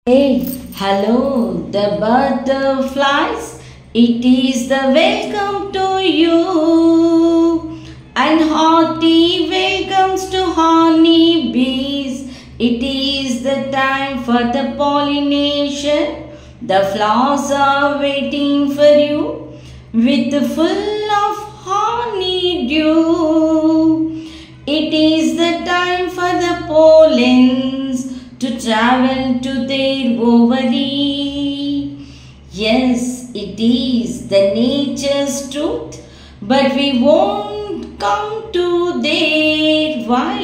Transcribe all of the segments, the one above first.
Hey, hello, the butterflies. It is the welcome to you, and hearty welcomes to honeybees. It is the time for the pollination. The flowers are waiting for you with full of honeydew. It is the time for the pollens to travel to their ovary. Yes, it is the nature's truth, but we won't come to there. Why?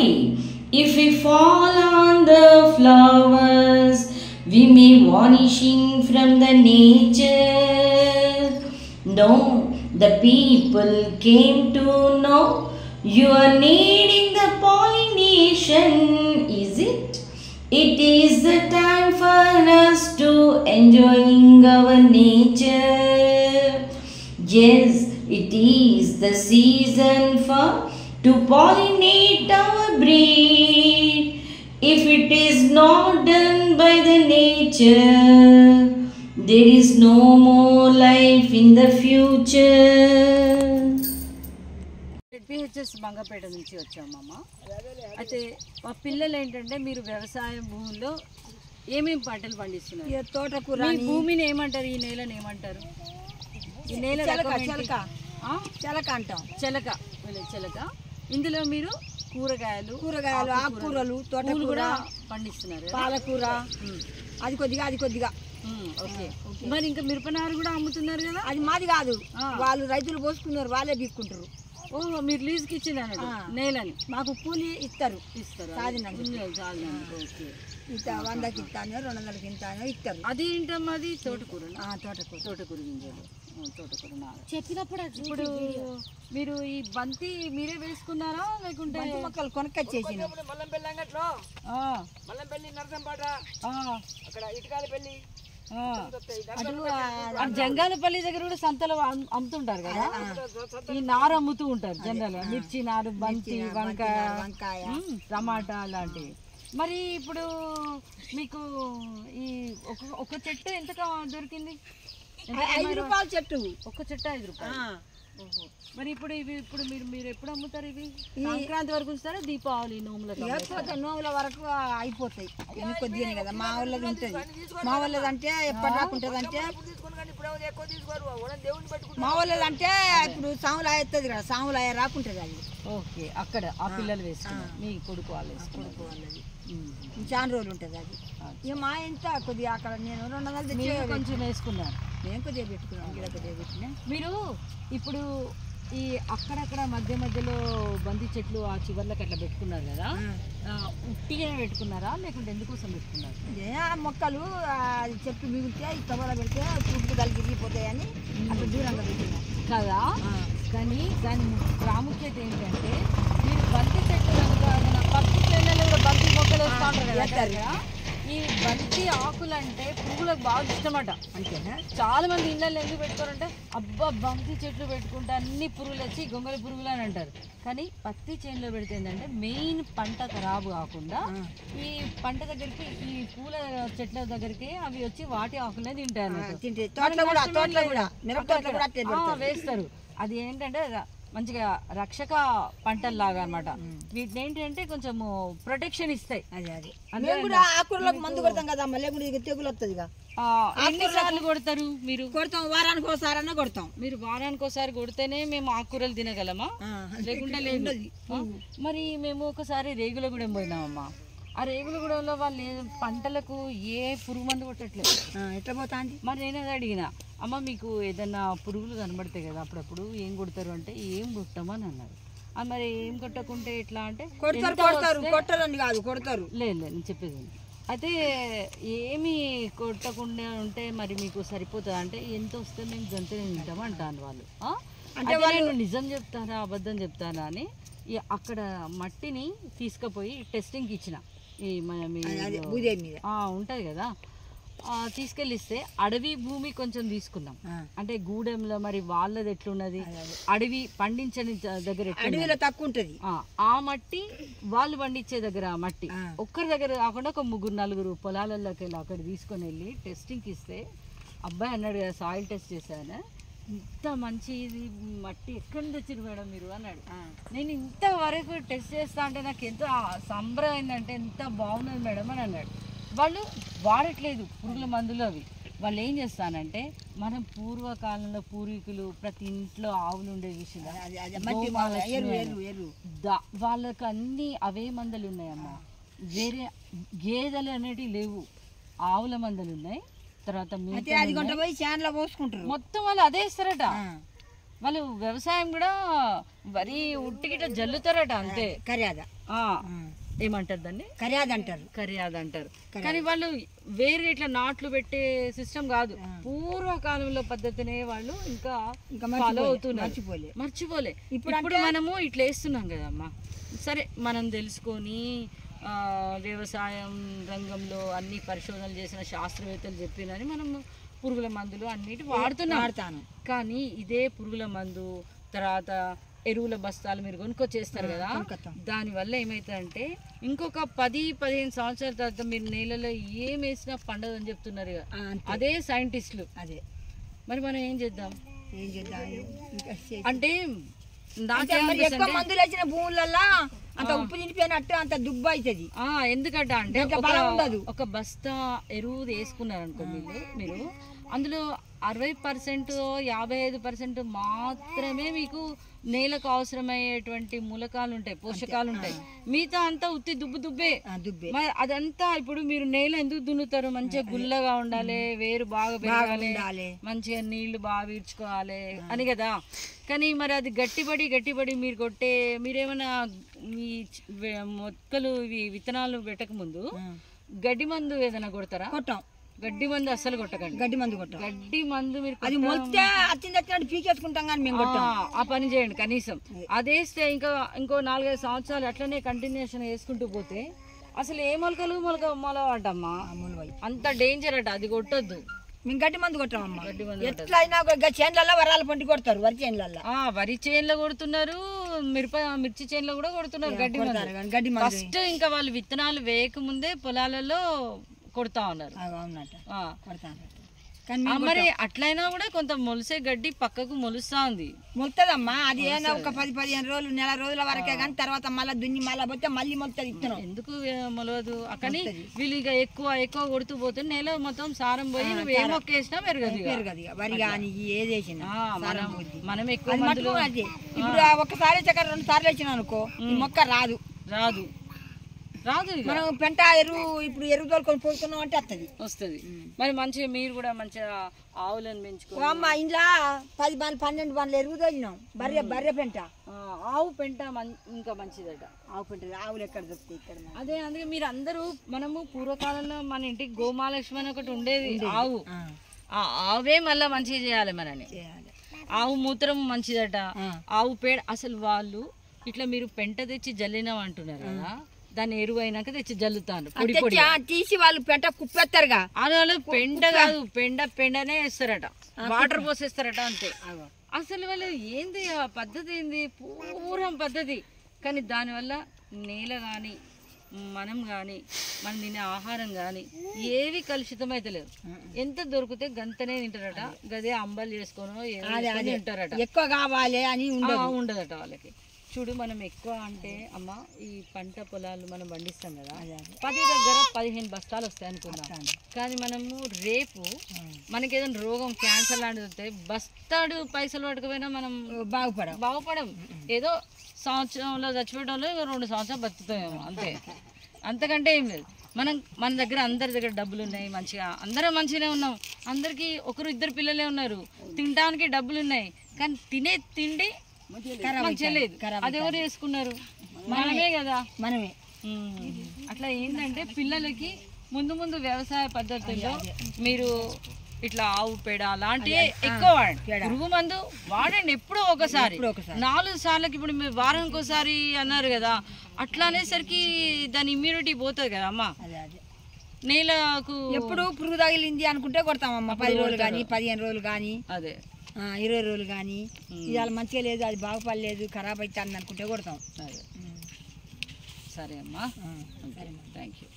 If we fall on the flowers, we may vanishing from the nature. No, the people came to know you are needing the pollination, is it? It is the time for us to enjoying our nature. Yes, it is the season for to pollinate our breed. If it is not done by the nature, there is no more life in the future. PHS Mangapet నుంచి వచ్చామమ్మ. అయితే మా పిల్లలు ఏంటంటే మీరు వ్యవసాయ భూముల్లో ఏమేమి పంటలు పండిస్తున్నారు? తోటకూర. ఈ భూమిని ఏమంటారు? ఈ నేలని ఏమంటారు? ఈ నేల చెలక అంటాం. చెలక. ఇందులో మీరు కూరగాయలు ఆకుకూరలు తోటకూర కూడా పండిస్తున్నారు. పాలకూర అది కొద్దిగా. ఓకే. మరి ఇంకా మిరపనారు కూడా అమ్ముతున్నారు కదా? అది మాది కాదు, వాళ్ళు రైతులు పోసుకున్నారు, వాళ్ళే బీక్కుంటారు. ఓహో, మీరు లీజుకి ఇచ్చింది అన్నట్టు నేలని. మాకు కూలి ఇస్తారు. ఓకే. ఇంత 100కి ఇస్తానో 200కి ఇస్తానో ఇస్తారు. అది ఏంటమ్మా? అది తోటకూర గింజలు. తోటకూర చెప్పినప్పుడు ఇప్పుడు మీరు ఈ బంతి మీరే వేసుకున్నారా లేకుంటే మొక్కలు కొనుక్కొచ్చేసి? జంగాలపల్లి దగ్గర కూడా సంతలో అమ్ముతుంటారు కదా, ఈ నారు అమ్ముతూ ఉంటారు జనరల్ గా. మిర్చి నారు, బంతి, వంకాయ, టమాటా లాంటివి. మరి ఇప్పుడు మీకు ఈ ఒక చెట్టు ఎంత దొరికింది? 5 రూపాయల చెట్టు. ఒక చెట్టు 5 రూపాయలు. మరి ఇప్పుడు మీరు ఎప్పుడు అమ్ముతారు? ఇవి సంక్రాంతి వరకు ఉంచుతారా? దీపావళి నోముల వరకు అయిపోతాయి. కొద్దిగానే కదా మా వాళ్ళది ఉంటుంది. మా వాళ్ళది అంటే ఎప్పటి దాకా ఉంటుంది అంటే మా వాళ్ళది అంటే ఇప్పుడు సాములాయ వస్తుంది కదా, సాములాయ రాకుంటుంది అది. ఓకే. అక్కడ ఆ పిల్లలు వేసుకున్నారు, మీ కొడుకు వాళ్ళది చాలా రోజులు ఉంటుంది అది. ఇక మా ఇంత కొద్దిగా అక్కడ నేను 200 కొంచెం వేసుకున్నాను. నేను కొద్దిగా పెట్టుకున్నాను, కొద్దిగా పెట్టినా. మీరు ఇప్పుడు ఈ అక్కడక్కడ మధ్యలో బంతి చెట్లు ఆ చివర్లకు అట్లా పెట్టుకున్నారు కదా, ఉట్టిగా పెట్టుకున్నారా లేకుంటే ఎందుకోసం పెట్టుకున్నారు? ఆ మొక్కలు చెట్టు మిగిలితే ఈ కవర్లో పెడితే పుట్టు కలిగిపోతాయని అక్కడ దూరంగా పెట్టినా కదా. కానీ దాని ప్రాముఖ్యత ఏంటంటే మీరు బంతి చెట్టు కనుక పప్పు చేనులో కూడా బంతి మొక్కలు వస్తూ ఉంటారు కదా, ఈ బంతి ఆకులు అంటే పురుగులకు బాగా ఇష్టమట. అంతేనా? చాలా మంది ఇళ్ళల్లో ఎందుకు పెట్టుకోరంటే అబ్బా బంతి చెట్లు పెట్టుకుంటే అన్ని పురుగులు వచ్చి గొంగళి పురుగులు అని అంటారు. కానీ పత్తి చేనులో పెడితే ఏంటంటే మెయిన్ పంట ఖరాబు కాకుండా ఈ పంట దగ్గరికి ఈ పూల చెట్ల దగ్గరికి అవి వచ్చి వాటి ఆకులనే తింటారు. వేస్తారు. అది ఏంటంటే మంచిగా రక్షక పంటల్లాగా అనమాట. వీటిని ఏంటంటే కొంచెం ప్రొటెక్షన్ ఇస్తాయి. ఆకులకు మందు కొడతాం కదా, మళ్ళీ తెగులు వస్తుంది. ఎన్నిసార్లు కొడతారు మీరు? కొడతాం, వారానికి ఒకసారి కొడతాం. మీరు వారానికి ఒకసారి కొడితేనే మేము ఆకుకూరలు తినగలమా? లేకుంటే లేదు. మరి మేము ఒకసారి రేగులగూడెం పోయినామమ్మా. ఆ రేగులగూడెంలో వాళ్ళు పంటలకు ఏ పురుగు మందు కొట్టట్లేదు. ఎట్లా పోతా అండి? మరి నేను అది అడిగిన, అమ్మ మీకు ఏదన్నా పురుగులు కనబడతాయి కదా అప్పుడప్పుడు ఏం కొడతారు అంటే ఏం కొట్టమని అన్నారు. మరి ఏం కొట్టకుంటే ఎట్లా అంటే కొడతారు. లేదు నేను చెప్పేది. అయితే ఏమి కొట్టకుండా ఉంటే మరి మీకు సరిపోతుంది అంటే ఎంత వస్తే మేము జంతువులు తింటాం అంటాను వాళ్ళు. అంటే వాళ్ళు నిజం చెప్తారా అబద్ధం చెప్తారా అని అక్కడ మట్టిని తీసుకుపోయి టెస్టింగ్కి ఇచ్చిన. ఈ ఉంటుంది కదా, తీసుకెళ్ళిస్తే అడవి భూమి కొంచెం తీసుకుందాం. అంటే గూడెంలో మరి వాళ్ళది ఎట్లున్నది, అడవి పండించని దగ్గర అడవిలో తక్కువ ఉంటది ఆ మట్టి, వాళ్ళు పండించే దగ్గర మట్టి ఒక్కరి దగ్గర కాకుండా ఒక 3-4 పొలాలలోకి వెళ్ళి అక్కడ తీసుకొని వెళ్ళి టెస్టింగ్కి ఇస్తే అబ్బాయి అన్నాడు కదా సాయిల్ టెస్ట్ చేశాను, ఇంత మంచిది మట్టి ఎక్కడి నుంచి వచ్చింది మేడం మీరు అన్నాడు. నేను ఇంతవరకు టెస్ట్ చేస్తా అంటే నాకు ఎంత సంబరం అయిందంటే ఎంత బాగున్నది మేడం అని అన్నాడు. వాళ్ళు వాడట్లేదు పురుగుల మందులు అవి. వాళ్ళు ఏం చేస్తానంటే మనం పూర్వకాలంలో పూర్వీకులు ప్రతి ఇంట్లో ఆవులు ఉండే విషయం వాళ్ళకి అన్ని అవే మందులు ఉన్నాయమ్మా. వేరే గేదెలు అనేటివి లేవు, ఆవుల మందులు ఉన్నాయి. తర్వాత మొత్తం వాళ్ళు అదే ఇస్తారట. వాళ్ళు వ్యవసాయం కూడా వరి ఉట్టిగిట జల్లుతారట అంతే. ఏమంటారు దాన్ని? కర్యాద అంటారు. కానీ వాళ్ళు వేరే ఇట్లా నాట్లు పెట్టే సిస్టమ్ కాదు, పూర్వకాలంలో పద్ధతినే వాళ్ళు ఇంకా ఫాలో అవుతున్నారు, మర్చిపోలే. ఇప్పుడు మనము ఇట్లా వేస్తున్నాం కదమ్మా. సరే మనం తెలుసుకొని వ్యవసాయం రంగంలో అన్ని పరిశోధనలు చేసిన శాస్త్రవేత్తలు చెప్పినని మనం పురుగుల మందులు అన్నిటి వాడుతాను. కానీ ఇదే పురుగుల మందు తర్వాత ఎరువుల బస్తాలు మీరు కొనుక్కొచ్చేస్తారు కదా, దానివల్ల ఏమవుతుందంటే ఇంకొక 10-15 సంవత్సరాల తర్వాత మీరు నేలలో ఏం వేసినా పండదని చెప్తున్నారు. అదే సైంటిస్టులు. అదే మరి మనం ఏం చేద్దాం అంటే మందులు వేసిన భూములలో అంత ఉప్పు నిండిపోయినట్టు అంత దుబ్బు అవుతుంది. ఎందుకంటే అంటే ఒక బస్తా ఎరువు వేసుకున్నారు అనుకో మీరు, అందులో 60% 55% మాత్రమే మీకు నేలకు అవసరమయ్యేటువంటి మూలకాలు ఉంటాయి, పోషకాలు ఉంటాయి. మిగతా అంతా ఉత్తి దుబ్బే. అదంతా ఇప్పుడు మీరు నేల ఎందుకు దున్నుతారు? మంచిగా గుల్లగా ఉండాలి, వేరు బాగా పెరగాలి, మంచిగా నీళ్లు బాగా వీడ్చుకోవాలి అని కదా. కానీ మరి అది గట్టిపడి మీరు మీరేమైనా మీ మొక్కలు ఇవి విత్తనాలు పెట్టక ముందు గడ్డి మందు ఏదైనా కొడతారా? గడ్డి మందు అస్సలు కొట్టకండి. గడ్డి మందు మీరు అది మొత్తం పీకేసుకుంటాం కానీ మేము ఆ పని చేయండి. కనీసం అదేస్తే ఇంకో 4-5 సంవత్సరాలు అట్లనే కంటిన్యూషన్ వేసుకుంటూ పోతే అసలు ఏ మొలవాటమ్మా, అంత డేంజర్ అట. అది కొట్టొద్దు. మేము గడ్డి మందు కొట్టామమ్మా. ఎట్లయినా చేనులలో వరాలు పండి కొడతారు. వరి చేనులో కొడుతున్నారు, మిర్చి చేనులో కూడా కొడుతున్నారు గడ్డి మందు. ఫస్ట్ ఇంకా వాళ్ళు విత్తనాలు వేయకముందే పొలాలలో కొడతా ఉన్నారు. మరి అట్లయినా కూడా కొంత మొలిసే గడ్డి పక్కకు మొలుస్తా మొలుతుందమ్మా. అది ఏదైనా ఒక 10-15 రోజులు నెల రోజుల వరకే కానీ తర్వాత మళ్ళీ దున్ని మళ్ళీ పోతే మళ్ళీ మొలుతుంది. ఇత్తనం ఎందుకు మొలవదు? కానీ వీళ్ళు ఇక ఎక్కువ కొడుతూ పోతే నేల మొత్తం సారం పోయి నువ్వు ఏ మొక్క వేసినా పెరగదు. వరి కానీ ఏది వేసినా మనం ఎక్కువ మందులు ఇప్పుడు ఒకసారి 2 సార్లు వేసినా అనుకో మొక్క రాదు. మనం పెంట ఎరువు ఇప్పుడు ఎరువు తోలుకొని పోతున్నాం అంటే వస్తుంది. మరి మంచిగా మీరు కూడా మంచిగా ఆవులను పెంచుకో అమ్మ. ఇంట్లో 10 బండ్లు 12 బండ్లు ఎరువు తోలినాం. బర్రె పెంట, ఆవు పెంట ఇంకా మంచిదట. ఆవు పెంట ఆవులు ఎక్కడ దొరుకుతాయి ఇక్కడ? అదే అందుకే మీరు అందరూ మనము పూర్వకాలంలో మన ఇంటికి గోమాలక్ష్మి అని ఒకటి ఉండేది ఆవు. ఆవే మళ్ళా మంచిగా చేయాలి మనని. ఆవు మూత్రం మంచిదట, ఆవు పేడ. అసలు వాళ్ళు ఇట్లా మీరు పెంట తెచ్చి జల్లినాం అంటున్నారు కదా, దాన్ని ఎరువు అయినాక తెచ్చి జల్లుతాను పొడి తీసి వాళ్ళు పెంట కుప్పేస్తారుగా. వాళ్ళు పెండ కాదు, పెండనే వేస్తారట, వాటర్ పోసేస్తారట అంతే. అసలు వాళ్ళు ఏంది ఆ పద్ధతి? ఏంది పూర్వం పద్ధతి. కానీ దానివల్ల నేల కానీ మనం కానీ మనం తినే ఆహారం కానీ ఏవి కలుషితం అయితే లేదు. ఎంత దొరికితే గంతనే తింటారట. గదే అంబలు చేసుకోనో తింటారట. ఎక్కువ కావాలి అని ఉండదట వాళ్ళకి. చూడు మనం ఎక్కువ అంటే అమ్మ ఈ పంట పొలాలు మనం పండిస్తాం కదా, 10 దగ్గర 15 బస్తాలు వస్తాయి అనుకున్నాం. కానీ మనము రేపు మనకి ఏదైనా రోగం క్యాన్సర్ లాంటిది వస్తే బస్తాడు పైసలు పట్టుకుపోయినా మనం బాగుపడం. ఏదో సంవత్సరంలో చచ్చిపోవడంలో 2 సంవత్సరాలు బతుకుతామేమో అంతే, అంతకంటే ఏం లేదు. మన దగ్గర అందరి దగ్గర డబ్బులు ఉన్నాయి, మంచిగా అందరం మంచిగానే ఉన్నాం. అందరికీ 1-2 పిల్లలే ఉన్నారు, తినడానికి డబ్బులు ఉన్నాయి. కానీ తినే తిండి మంచిగా లేదు. అది ఎవరు వేసుకున్నారు? మనమే కదా. అట్లా ఏంటంటే పిల్లలకి ముందు వ్యవసాయ పద్ధతుల్లో మీరు ఇట్లా ఆవు పేడ అలాంటివి ఎక్కువ వాడండి. పురుగు మందు వాడండి ఎప్పుడో ఒకసారి, 4 సార్లకి. ఇప్పుడు మీరు వారానికి ఒకసారి అన్నారు కదా, అట్లా అనేసరికి దాని ఇమ్యూనిటీ పోతుంది కదా అమ్మ. నేలకు ఎప్పుడు పురుగు తగిలింది అనుకుంటే కొడతామమ్మ 10 రోజులు కానీ 15 రోజులు కానీ అదే 20 రోజులు కానీ ఇవాళ మంచిగా లేదు అది బాగుపడలేదు ఖరాబ్ అవుతుంది అనుకుంటే కొడతాం. అదే సరే అమ్మా, థ్యాంక్ యూ.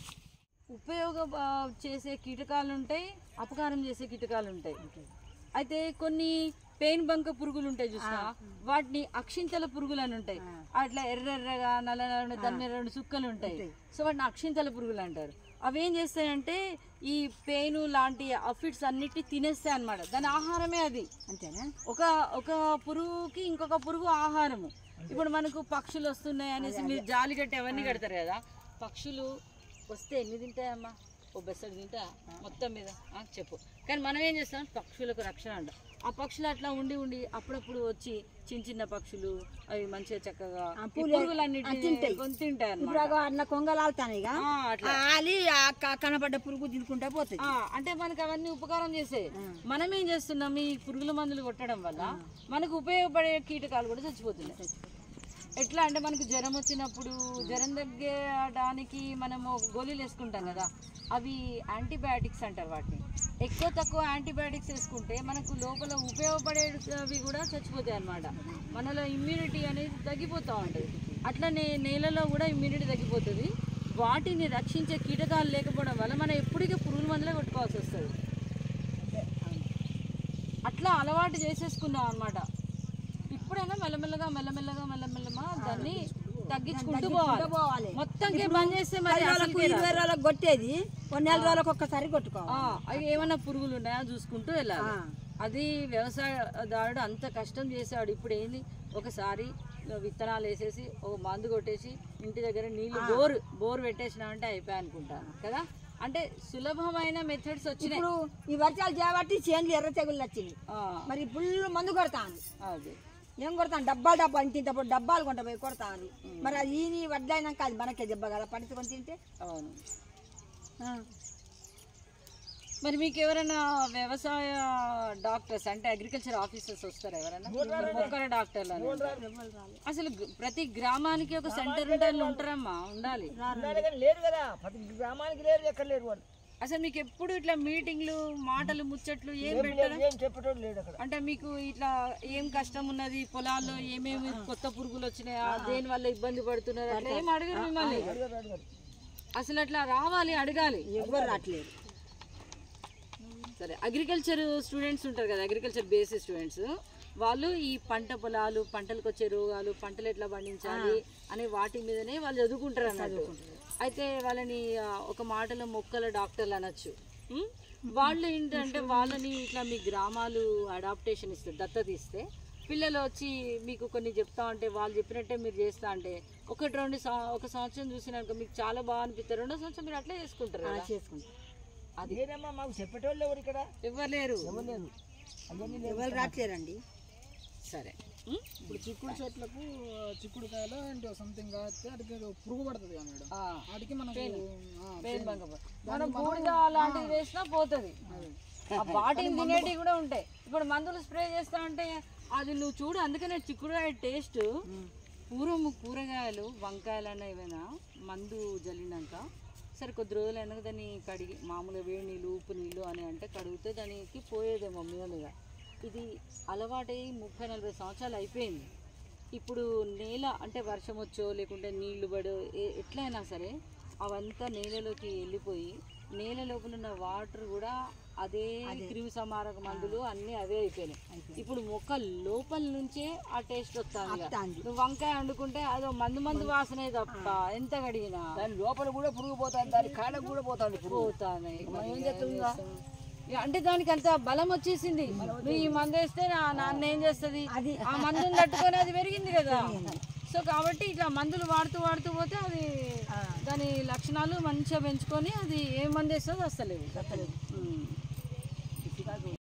ఉపయోగం చేసే కీటకాలు ఉంటాయి, అపకారం చేసే కీటకాలు ఉంటాయి. అయితే కొన్ని పెయిన్ బంక పురుగులు ఉంటాయి చూసా, వాటిని అక్షింతల పురుగులు అని ఉంటాయి. అట్లా ఎర్రగా నల్ల నల్ల దాని మీద 2 చుక్కలు ఉంటాయి. సో వాటిని అక్షింతల పురుగులు అంటారు. అవి ఏం చేస్తాయంటే ఈ పెయిన్ లాంటి అఫిడ్స్ అన్నిటిని తినేస్తాయి అన్నమాట. దాని ఆహారమే అది. అంతేనా? ఒక పురుగుకి ఇంకొక పురుగు ఆహారము. ఇప్పుడు మనకు పక్షులు వస్తున్నాయి అనేసి మీరు జాలి కట్టి అవన్నీ కడతారు కదా, పక్షులు వస్తే ఎన్ని తింటాయమ్మా? ఓ బెస్సడు తింటా మొత్తం మీద చెప్పు. కానీ మనం ఏం చేస్తాం, పక్షులకు రక్షణ అంట. ఆ పక్షులు అట్లా ఉండి ఉండి అప్పుడప్పుడు వచ్చి చిన్న చిన్న పక్షులు అవి మంచిగా చక్కగా పురుగులన్నిటిని తింటాయి అన్నమాట. కనపడ్డ పురుగు తినుకుంటా పోతాయి. అంటే మనకు అవన్నీ ఉపకారం చేసే. మనం ఏం చేస్తున్నాం, ఈ పురుగుల మందులు కొట్టడం వల్ల మనకు ఉపయోగపడే కీటకాలు కూడా చచ్చిపోతున్నాయి. ఎట్లా అంటే మనకు జ్వరం వచ్చినప్పుడు జ్వరం తగ్గడానికి మనము గోళీలు వేసుకుంటాం కదా, అవి యాంటీబయాటిక్స్ అంటారు. వాటిని ఎక్కువ తక్కువ యాంటీబయాటిక్స్ వేసుకుంటే మనకు లోపల ఉపయోగపడేవి కూడా చచ్చిపోతాయి అన్నమాట. మనలో ఇమ్యూనిటీ అనేది తగ్గిపోతూ ఉంటుంది. అట్లనే నేలలో కూడా ఇమ్యూనిటీ తగ్గిపోతుంది. వాటిని రక్షించే కీటకాలు లేకపోవడం వల్ల మనం ఎప్పటికీ పురుగుల మందులే కొట్టుకోవాల్సి వస్తుంది. అట్లా అలవాటు చేసేసుకున్నాం అన్నమాట. ఇప్పుడైనా మెల్లమెల్లగా దాన్ని తగ్గించుకుంటూ పోవాలి. మొత్తం బంద్ చేస్తే మరి 20 రోజులకు కొట్టేది 1 నెల రోజులకు ఒక్కసారి కొట్టుకోవాలి. అవి ఏమన్నా పురుగులు ఉన్నాయా చూసుకుంటూ వెళ్ళాలి. అది వ్యవసాయదారుడు అంత కష్టం చేసాడు. ఇప్పుడు ఏంది, ఒకసారి విత్తనాలు వేసేసి ఒక మందు కొట్టేసి ఇంటి దగ్గర నీళ్లు బోర్ పెట్టేసినామంటే అయిపోయి అనుకుంటాను కదా. అంటే సులభమైన మెథడ్స్ వచ్చినాయి. ఇప్పుడు ఈ వర్షాలు చేయబట్టి చేనులు ఎర్ర తెగుళ్ళు వచ్చినాయి. మరి ఫుల్ మందు కొడతాను. అది ఏం కొడతాను, డబ్బాలు ఇంటింతప్పుడు డబ్బాలు కొంట పోయి కొడతాను. మరి అది ఈ వడ్లైనాక అది మనకే దెబ్బ కదా, పడుచుకొని తింటే. అవును. మరి మీకు ఎవరైనా వ్యవసాయ డాక్టర్స్ అంటే అగ్రికల్చర్ ఆఫీసర్స్ వస్తారా ఎవరైనా? మొక్కల డాక్టర్లు అసలు ప్రతి గ్రామానికి ఒక సెంటర్ ఉంటారమ్మా, ఉండాలి. లేరు కదా, ప్రతి గ్రామానికి లేరు, ఎక్కడ లేరు వాళ్ళు. అసలు మీకు ఎప్పుడు ఇట్లా మీటింగ్లు మాటలు ముచ్చట్లు ఏం పెట్టారు? అంటే మీకు ఇట్లా ఏం కష్టం ఉన్నది, పొలాల్లో ఏమేమి కొత్త పురుగులు వచ్చినాయా, దేని వల్ల ఇబ్బంది పడుతున్నారు, అట్లా ఏం అడగరు మిమ్మల్ని? అసలు అట్లా రావాలి, అడగాలి. ఎవరు రావట్లేదు. సరే, అగ్రికల్చర్ స్టూడెంట్స్ ఉంటారు కదా, అగ్రికల్చర్ బేసిక్ స్టూడెంట్స్, వాళ్ళు ఈ పంట పొలాలు, పంటలకు వచ్చే రోగాలు, పంటలు ఎట్లా పండించాలి అనే వాటి మీదనే వాళ్ళు చదువుకుంటారు అన్నట్టు. అయితే వాళ్ళని ఒక మాటలో మొక్కల డాక్టర్లు అనొచ్చు. వాళ్ళు ఏంటంటే వాళ్ళని ఇట్లా మీ గ్రామాలు అడాప్టేషన్ ఇస్తే, దత్తత ఇస్తే, పిల్లలు వచ్చి మీకు కొన్ని చెప్తా ఉంటే వాళ్ళు చెప్పినట్టే మీరు చేస్తా అంటే ఒక సంవత్సరం చూసినాక మీకు చాలా బాగా అనిపిస్తారు. 2వ సంవత్సరం మీరు అట్లా చేసుకుంటారు. అది మాకు చెప్పేటోళ్ళు ఎవరు ఇక్కడ? ఎవరు లేరు, ఎవరు రావట్లేరండి. సరే, ఇప్పుడు చిక్కుడు చెట్లకు చిక్కుడుకాయలు అంటే సంథింగ్ వాటికి పురుగు పడుతుంది కదా మేడం, వాటికి మనం బూడిద అలాంటివి వేసినా పోతుంది. వాటిని తినేటివి కూడా ఉంటాయి. ఇప్పుడు మందులు స్ప్రే చేస్తా అంటే అది నువ్వు చూడు. అందుకనే చిక్కుడుకాయ టేస్ట్, పూర్వము కూరగాయలు వంకాయలన్నా ఏమైనా మందు జల్లినాక సరే కొద్ది రోజులు అయినాక దాన్ని కడిగి మామూలుగా వేడి నీళ్ళు, ఉప్పు నీళ్ళు అని అంటే కడిగితే దానికి పోయేదేమో మీద. ఇది అలవాటై 30-40 సంవత్సరాలు అయిపోయింది. ఇప్పుడు నేల అంటే వర్షం వచ్చో లేకుంటే నీళ్లు పడో ఎట్లయినా సరే అవంతా నేలలోకి వెళ్ళిపోయి నేల లోపల ఉన్న వాటర్ కూడా అదే క్రిమి సంహారక మందులు అన్నీ అవే అయిపోయినాయి. ఇప్పుడు మొక్క లోపల నుంచే ఆ టేస్ట్ వస్తుంది. నువ్వు వంకాయ వండుకుంటే అదో మందు వాసనే తప్ప ఎంత కడిగినా దాని లోపల కూడా పురుగు పోతుంది, దాని కాళ్ళకు కూడా పోతుంది. అంటే దానికి అంత బలం వచ్చేసింది. నువ్వు ఈ మందు వేస్తే నాన్న ఏం చేస్తుంది, ఆ మందుని తట్టుకొని అది పెరిగింది కదా. సో కాబట్టి ఇట్లా మందులు వాడుతూ పోతే అది దాని లక్షణాలు మంచిగా పెంచుకొని అది ఏ మందు వేస్తుందో వస్తలేదు.